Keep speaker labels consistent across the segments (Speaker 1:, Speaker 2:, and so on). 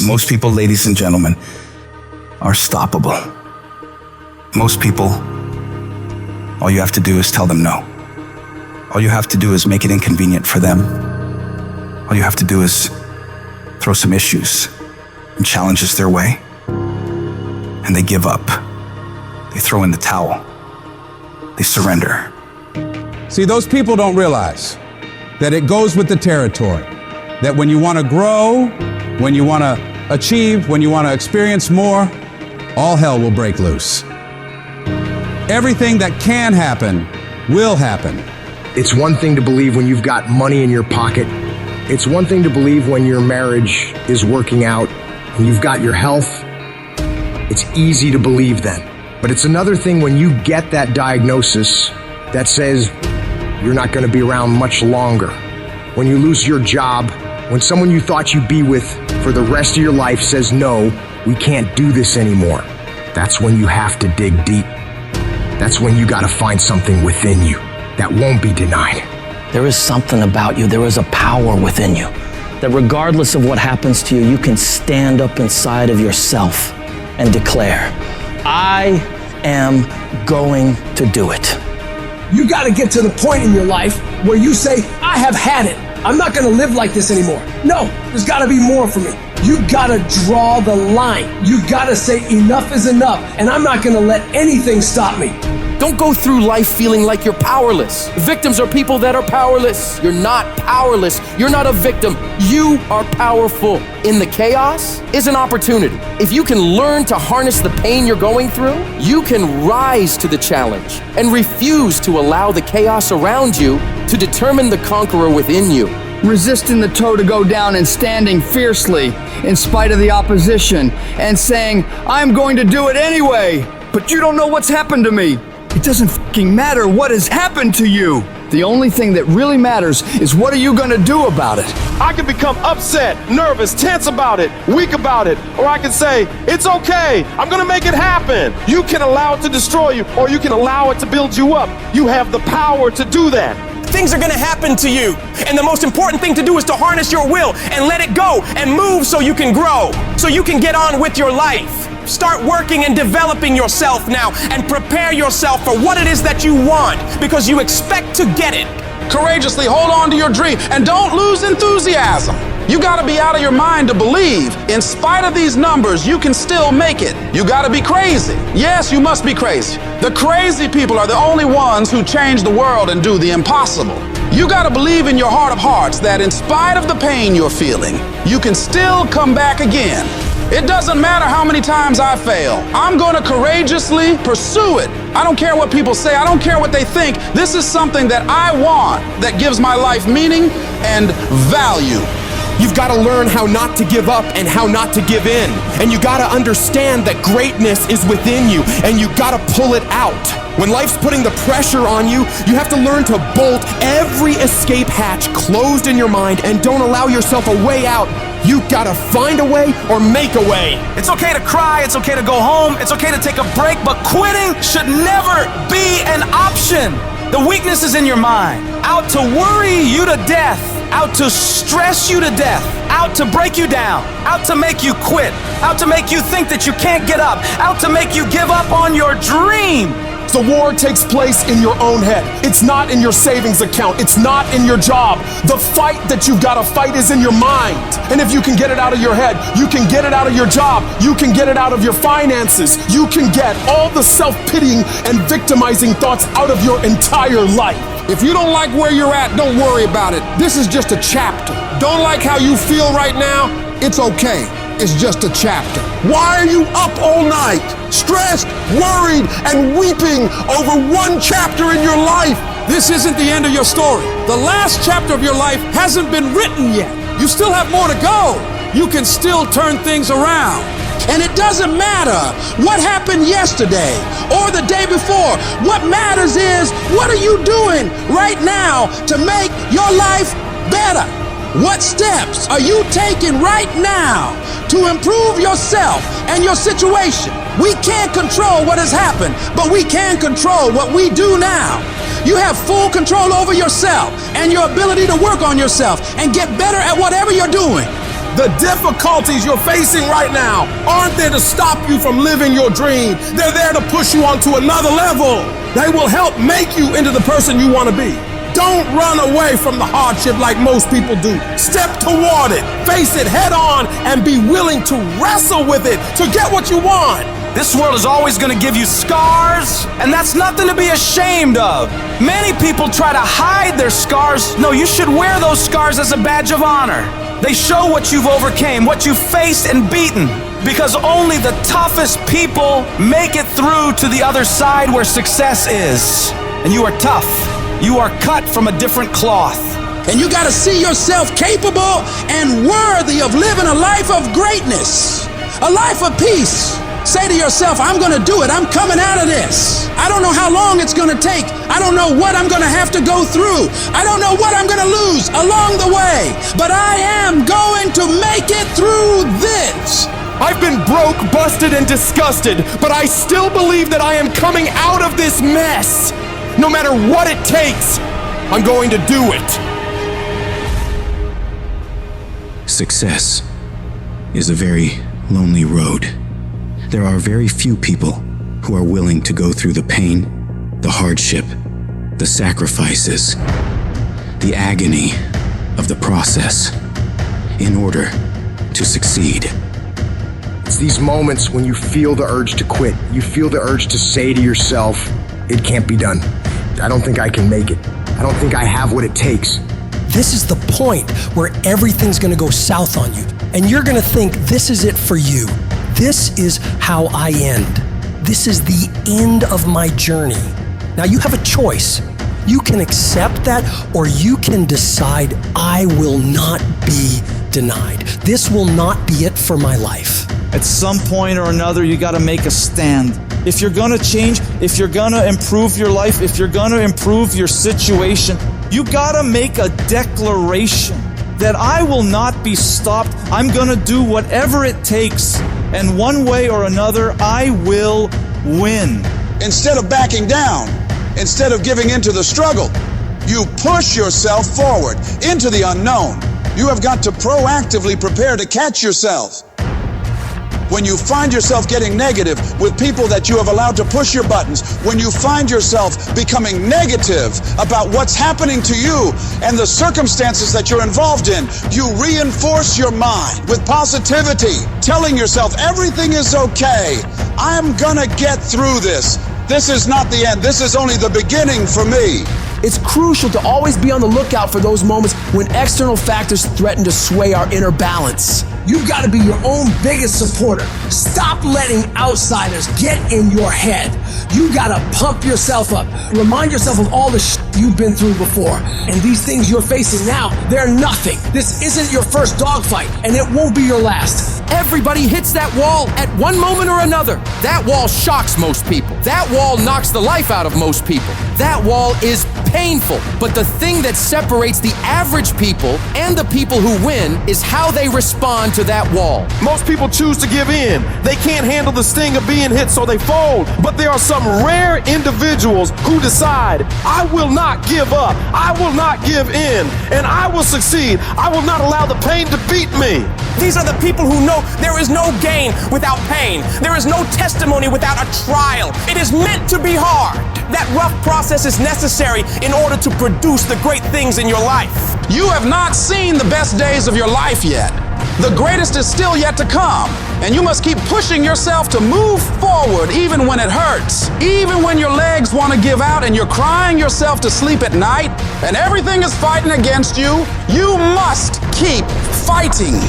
Speaker 1: Most people, ladies and gentlemen, are stoppable. Most people, all you have to do is tell them no. All you have to do is make it inconvenient for them. All you have to do is throw some issues and challenges their way, and they give up. They throw in the towel. They surrender.
Speaker 2: See, those people don't realize that it goes with the territory. That when you want to grow, when you want to achieve, when you want to experience more, all hell will break loose. Everything that can happen will happen.
Speaker 3: It's one thing to believe when you've got money in your pocket. It's one thing to believe when your marriage is working out and you've got your health. It's easy to believe then. But it's another thing when you get that diagnosis that says you're not going to be around much longer. When you lose your job, when someone you thought you'd be with for the rest of your life says, no, we can't do this anymore. That's when you have to dig deep. That's when you got to find something within you that won't be denied.
Speaker 4: There is something about you, there is a power within you, that regardless of what happens to you, you can stand up inside of yourself and declare, I am going to do it.
Speaker 5: You got to get to the point in your life where you say, I have had it. I'm not going to live like this anymore. No, there's got to be more for me. You got to draw the line. You got to say enough is enough, and I'm not going to let anything stop me.
Speaker 6: Don't go through life feeling like you're powerless. Victims are people that are powerless. You're not powerless. You're not a victim. You are powerful. In the chaos is an opportunity. If you can learn to harness the pain you're going through, you can rise to the challenge and refuse to allow the chaos around you to determine the conqueror within you.
Speaker 7: Resisting the toe to go down and standing fiercely in spite of the opposition and saying, I'm going to do it anyway, but you don't know what's happened to me. It doesn't fucking matter what has happened to you. The only thing that really matters is what are you going to do about it?
Speaker 8: I can become upset, nervous, tense about it, weak about it, or I can say, it's okay, I'm going to make it happen. You can allow it to destroy you, or you can allow it to build you up. You have the power to do that.
Speaker 9: Things are going to happen to you, and the most important thing to do is to harness your will and let it go and move so you can grow, so you can get on with your life. Start working and developing yourself now and prepare yourself for what it is that you want, because you expect to get it.
Speaker 2: Courageously hold on to your dream and don't lose enthusiasm. You gotta be out of your mind to believe. In spite of these numbers, you can still make it. You gotta be crazy. Yes, you must be crazy. The crazy people are the only ones who change the world and do the impossible. You gotta believe in your heart of hearts that in spite of the pain you're feeling, you can still come back again. It doesn't matter how many times I fail. I'm gonna courageously pursue it. I don't care what people say. I don't care what they think. This is something that I want that gives my life meaning and value.
Speaker 6: You've got to learn how not to give up and how not to give in. And you got to understand that greatness is within you, and you got to pull it out. When life's putting the pressure on you, you have to learn to bolt every escape hatch closed in your mind and don't allow yourself a way out. You got to find a way or make a way.
Speaker 9: It's okay to cry, it's okay to go home, it's okay to take a break, but quitting should never be an option. The weakness is in your mind, out to worry you to death, out to stress you to death, out to break you down, out to make you quit, out to make you think that you can't get up, out to make you give up on your dream.
Speaker 6: The war takes place in your own head. It's not in your savings account. It's not in your job. The fight that you've got to fight is in your mind. And if you can get it out of your head, you can get it out of your job. You can get it out of your finances. You can get all the self-pitying and victimizing thoughts out of your entire life.
Speaker 2: If you don't like where you're at, don't worry about it. This is just a chapter. Don't like how you feel right now? It's okay. It's just a chapter. Why are you up all night, stressed, worried, and weeping over one chapter in your life? This isn't the end of your story. The last chapter of your life hasn't been written yet. You still have more to go. You can still turn things around. And it doesn't matter what happened yesterday or the day before. What matters is, what are you doing right now to make your life better? What steps are you taking right now to improve yourself and your situation? We can't control what has happened, but we can control what we do now. You have full control over yourself and your ability to work on yourself and get better at whatever you're doing. The difficulties you're facing right now aren't there to stop you from living your dream. They're there to push you onto another level. They will help make you into the person you want to be. Don't run away from the hardship like most people do. Step toward it, face it head on, and be willing to wrestle with it to get what you want.
Speaker 9: This world is always going to give you scars, and that's nothing to be ashamed of. Many people try to hide their scars. No, you should wear those scars as a badge of honor. They show what you've overcame, what you've faced and beaten, because only the toughest people make it through to the other side where success is. And you are tough. You are cut from a different cloth.
Speaker 10: And you gotta see yourself capable and worthy of living a life of greatness, a life of peace. Say to yourself, I'm gonna do it. I'm coming out of this. I don't know how long it's gonna take. I don't know what I'm gonna have to go through. I don't know what I'm gonna lose along the way. But I am going to make it through this.
Speaker 8: I've been broke, busted, and disgusted, but I still believe that I am coming out of this mess. No matter what it takes, I'm going to do it.
Speaker 11: Success is a very lonely road. There are very few people who are willing to go through the pain, the hardship, the sacrifices, the agony of the process in order to succeed.
Speaker 3: It's these moments when you feel the urge to quit. You feel the urge to say to yourself, it can't be done. I don't think I can make it. I don't think I have what it takes.
Speaker 5: This is the point where everything's gonna go south on you, and you're gonna think this is it for you. This is how I end. This is the end of my journey. Now you have a choice. You can accept that, or you can decide, I will not be denied. This will not be it for my life.
Speaker 9: At some point or another, you got to make a stand. If you're going to change, if you're going to improve your life, if you're going to improve your situation, you got to make a declaration that I will not be stopped. I'm going to do whatever it takes. And one way or another, I will win.
Speaker 12: Instead of backing down, instead of giving into the struggle, you push yourself forward into the unknown. You have got to proactively prepare to catch yourself. When you find yourself getting negative with people that you have allowed to push your buttons, when you find yourself becoming negative about what's happening to you and the circumstances that you're involved in, you reinforce your mind with positivity, telling yourself everything is okay. I'm gonna get through this. This is not the end. This is only the beginning for me.
Speaker 6: It's crucial to always be on the lookout for those moments when external factors threaten to sway our inner balance.
Speaker 5: You've got to be your own biggest supporter. Stop letting outsiders get in your head. You got to pump yourself up. Remind yourself of all the shit you've been through before. And these things you're facing now, they're nothing. This isn't your first dogfight, and it won't be your last.
Speaker 6: Everybody hits that wall at one moment or another. That wall shocks most people. That wall knocks the life out of most people. That wall is painful. But the thing that separates the average people and the people who win is how they respond to that wall.
Speaker 8: Most people choose to give in. They can't handle the sting of being hit, so they fold. But there are some rare individuals who decide, I will not give up. I will not give in. And I will succeed. I will not allow the pain to beat me.
Speaker 13: These are the people who know there is no gain without pain. There is no testimony without a trial. It is meant to be hard. That rough process is necessary in order to produce the great things in your life.
Speaker 10: You have not seen the best days of your life yet. The greatest is still yet to come. And you must keep pushing yourself to move forward even when it hurts. Even when your legs want to give out and you're crying yourself to sleep at night and everything is fighting against you, you must keep fighting.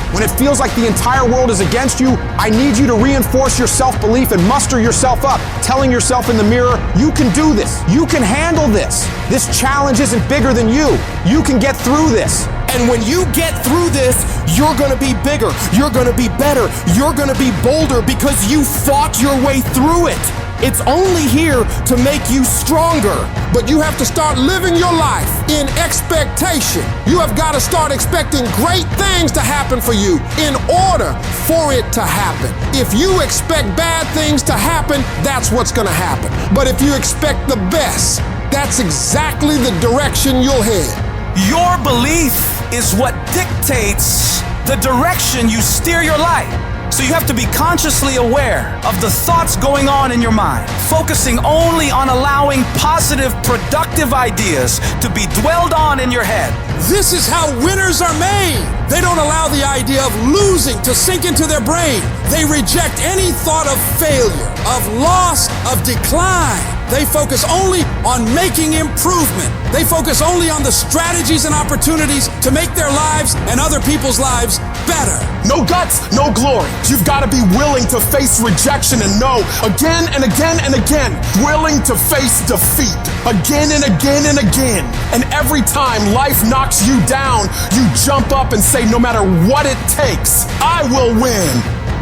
Speaker 2: When it feels like the entire world is against you, I need you to reinforce your self-belief and muster yourself up, telling yourself in the mirror, you can do this. You can handle this. This challenge isn't bigger than you. You can get through this.
Speaker 6: And when you get through this, you're gonna be bigger, you're gonna be better, you're gonna be bolder because you fought your way through it. It's only here to make you stronger.
Speaker 2: But you have to start living your life in expectation. You have got to start expecting great things to happen for you in order for it to happen. If you expect bad things to happen, that's what's going to happen. But if you expect the best, that's exactly the direction you'll head.
Speaker 9: Your belief is what dictates the direction you steer your life. So you have to be consciously aware of the thoughts going on in your mind, focusing only on allowing positive, productive ideas to be dwelled on in your head.
Speaker 10: This is how winners are made. They don't allow the idea of losing to sink into their brain. They reject any thought of failure, of loss, of decline. They focus only on making improvement. They focus only on the strategies and opportunities to make their lives and other people's lives better.
Speaker 8: No guts, no glory. You've got to be willing to face rejection and no again and again and again. Willing to face defeat again and again and again. And every time life knocks you down, you jump up and say, no matter what it takes, I will win.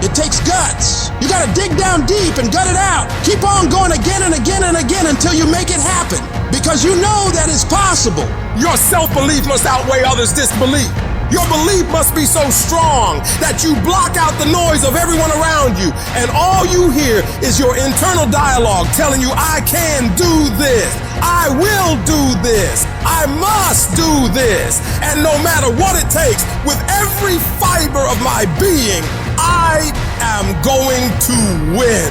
Speaker 10: It takes guts. You gotta dig down deep and gut it out. Keep on going again and again and again until you make it happen. Because you know that it's possible.
Speaker 8: Your self-belief must outweigh others' disbelief. Your belief must be so strong that you block out the noise of everyone around you. And all you hear is your internal dialogue telling you, I can do this. I will do this. I must do this. And no matter what it takes, with every fiber of my being, I am going to win.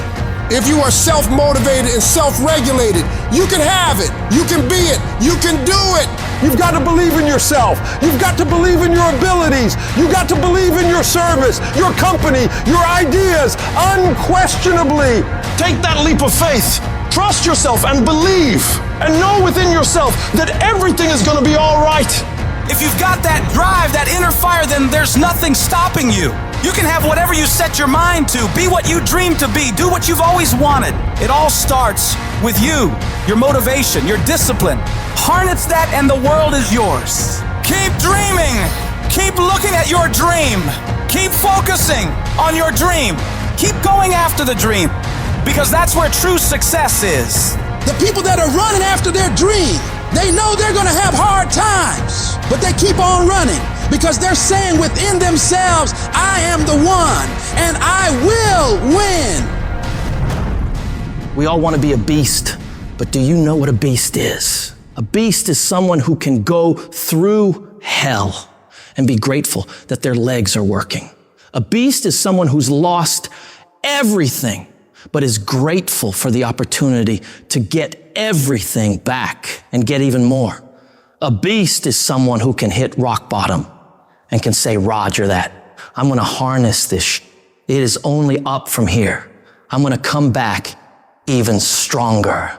Speaker 2: If you are self-motivated and self-regulated, you can have it. You can be it. You can do it. You've got to believe in yourself. You've got to believe in your abilities. You've got to believe in your service, your company, your ideas, unquestionably. Take that leap of faith. Trust yourself and believe. And know within yourself that everything is going to be all right.
Speaker 9: If you've got that drive, that inner fire, then there's nothing stopping you. You can have whatever you set your mind to. Be what you dream to be. Do what you've always wanted. It all starts with you, your motivation, your discipline. Harness that and the world is yours. Keep dreaming. Keep looking at your dream. Keep focusing on your dream. Keep going after the dream, because that's where true success is.
Speaker 10: The people that are running after their dream, they know they're gonna have hard times, but they keep on running because they're saying within themselves, I am the one and I will win.
Speaker 4: We all want to be a beast, but do you know what a beast is? A beast is someone who can go through hell and be grateful that their legs are working. A beast is someone who's lost everything, but is grateful for the opportunity to get everything back and get even more. A beast is someone who can hit rock bottom and can say, Roger that. I'm going to harness this. It is only up from here. I'm going to come back even stronger.